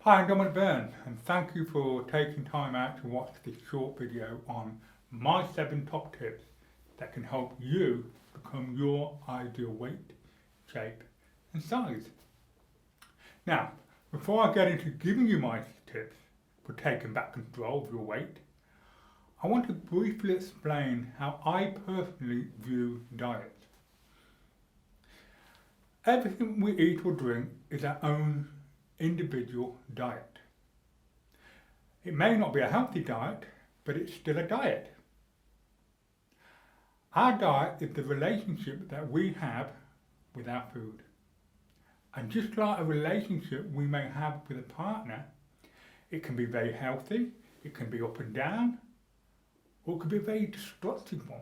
Hi, I'm Dominic Byrne, and thank you for taking time out to watch this short video on my 7 top tips that can help you become your ideal weight, shape and size. Now, before I get into giving you my tips for taking back control of your weight, I want to briefly explain how I personally view diets. Everything we eat or drink is our own individual diet. It may not be a healthy diet, but it's still a diet. Our diet is the relationship that we have with our food. And just like a relationship we may have with a partner, it can be very healthy, it can be up and down, or it could be a very destructive one.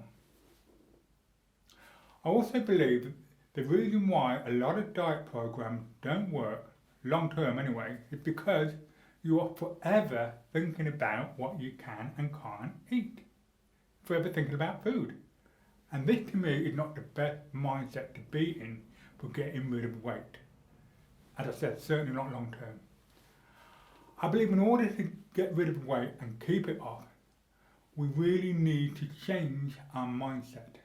I also believe that the reason why a lot of diet programs don't work, long term anyway, is because you are forever thinking about what you can and can't eat. Forever thinking about food. And this to me is not the best mindset to be in for getting rid of weight. As I said, certainly not long term. I believe in order to get rid of weight and keep it off, we really need to change our mindset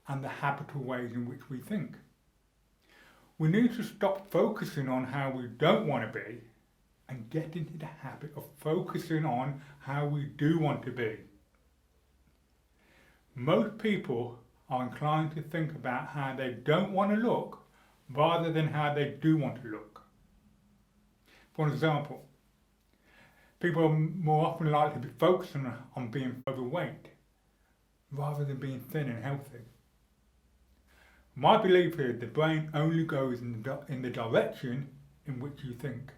and the habitual ways in which we think. We need to stop focusing on how we don't want to be and get into the habit of focusing on how we do want to be. Most people are inclined to think about how they don't want to look rather than how they do want to look. For example, people are more often likely to be focusing on being overweight rather than being thin and healthy. My belief is the brain only goes in the direction in which you think.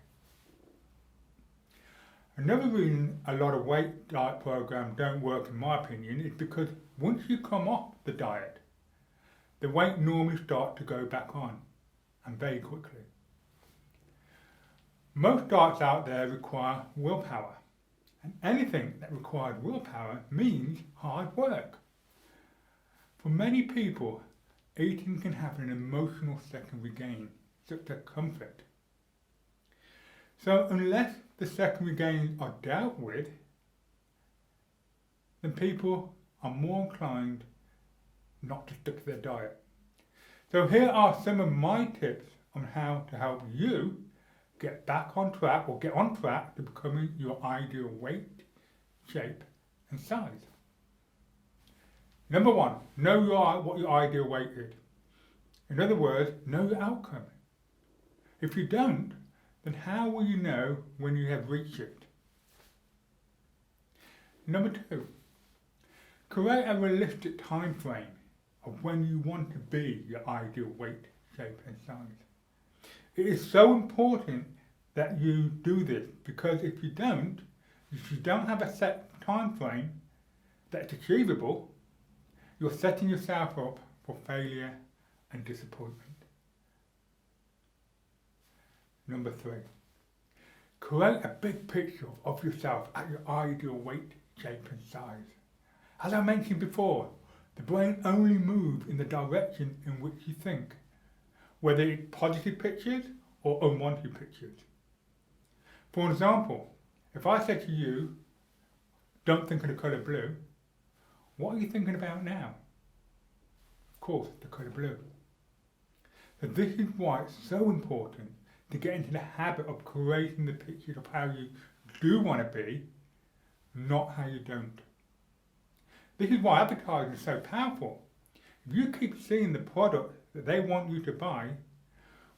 Another reason a lot of weight diet programs don't work, in my opinion, is because once you come off the diet, the weight normally starts to go back on, and very quickly. Most diets out there require willpower, and anything that requires willpower means hard work. For many people, eating can have an emotional secondary gain, such as comfort. So unless the secondary gains are dealt with, then people are more inclined not to stick to their diet. So here are some of my tips on how to help you get back on track or get on track to becoming your ideal weight, shape and size. Number 1, know what your ideal weight is. In other words, know your outcome. If you don't, then how will you know when you have reached it? Number 2, create a realistic time frame of when you want to be your ideal weight, shape and size. It is so important that you do this because if you don't have a set time frame that's achievable, you're setting yourself up for failure and disappointment. Number 3, create a big picture of yourself at your ideal weight, shape and size. As I mentioned before, the brain only moves in the direction in which you think, whether it's positive pictures or unwanted pictures. For example, if I said to you, don't think of the colour blue, what are you thinking about now? Of course, the colour blue. So this is why it's so important to get into the habit of creating the picture of how you do want to be, not how you don't. This is why advertising is so powerful. If you keep seeing the product that they want you to buy,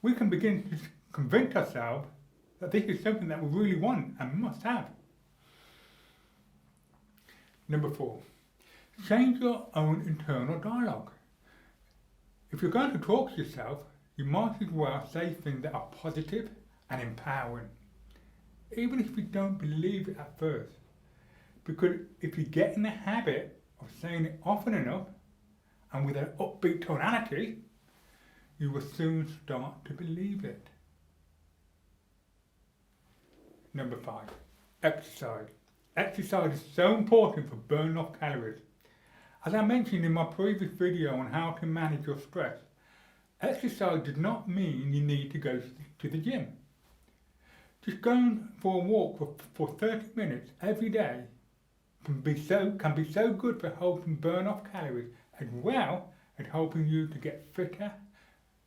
we can begin to convince ourselves that this is something that we really want and must have. Number 4, change your own internal dialogue. If you're going to talk to yourself, you might as well say things that are positive and empowering, even if you don't believe it at first. Because if you get in the habit of saying it often enough and with an upbeat tonality, you will soon start to believe it. Number 5, exercise. Exercise is so important for burning off calories. As I mentioned in my previous video on how to manage your stress, exercise does not mean you need to go to the gym. Just going for a walk for 30 minutes every day can be so good for helping burn off calories as well as helping you to get fitter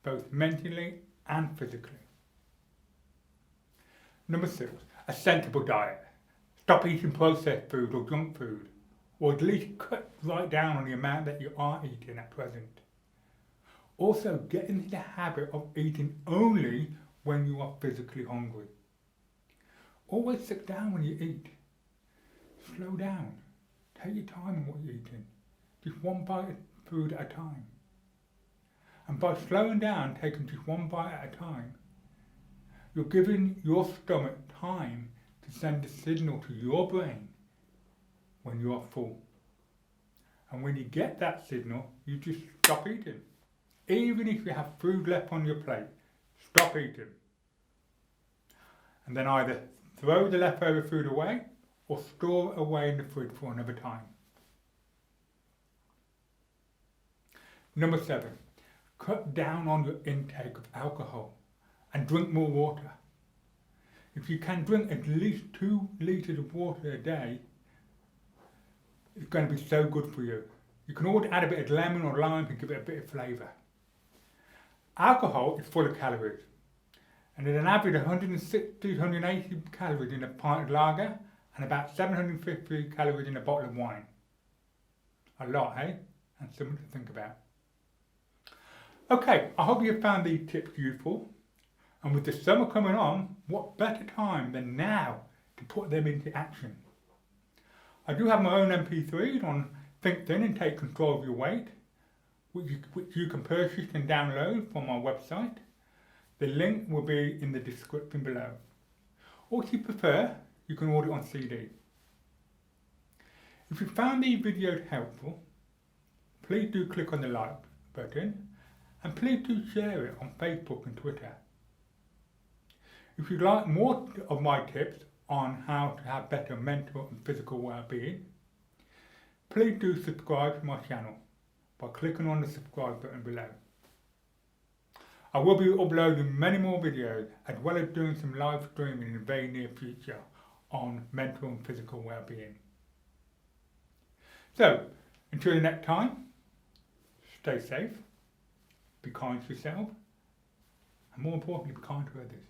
both mentally and physically. Number 6, a sensible diet. Stop eating processed food or junk food, or at least cut right down on the amount that you are eating at present. Also, get into the habit of eating only when you are physically hungry. Always sit down when you eat. Slow down. Take your time on what you're eating. Just one bite of food at a time. And by slowing down, taking just one bite at a time, you're giving your stomach time to send a signal to your brain when you are full. And when you get that signal, you just stop eating. Even if you have food left on your plate, stop eating. And then either throw the leftover food away or store it away in the fridge for another time. Number 7, cut down on your intake of alcohol and drink more water. If you can drink at least 2 litres of water a day, it's going to be so good for you. You can always add a bit of lemon or lime to give it a bit of flavour. Alcohol is full of calories, and there's an average of 160 to 180 calories in a pint of lager and about 750 calories in a bottle of wine. A lot, eh? And something to think about. Okay, I hope you found these tips useful. And with the summer coming on, what better time than now to put them into action? I do have my own MP3s on Think Thin and Take Control of Your Weight, which you can purchase and download from my website. The link will be in the description below. Or if you prefer, you can order it on CD. If you found these videos helpful, please do click on the like button and please do share it on Facebook and Twitter. If you'd like more of my tips on how to have better mental and physical well-being, please do subscribe to my channel by clicking on the subscribe button below. I will be uploading many more videos as well as doing some live streaming in the very near future on mental and physical well-being. So, until the next time, stay safe, be kind to yourself, and more importantly, be kind to others.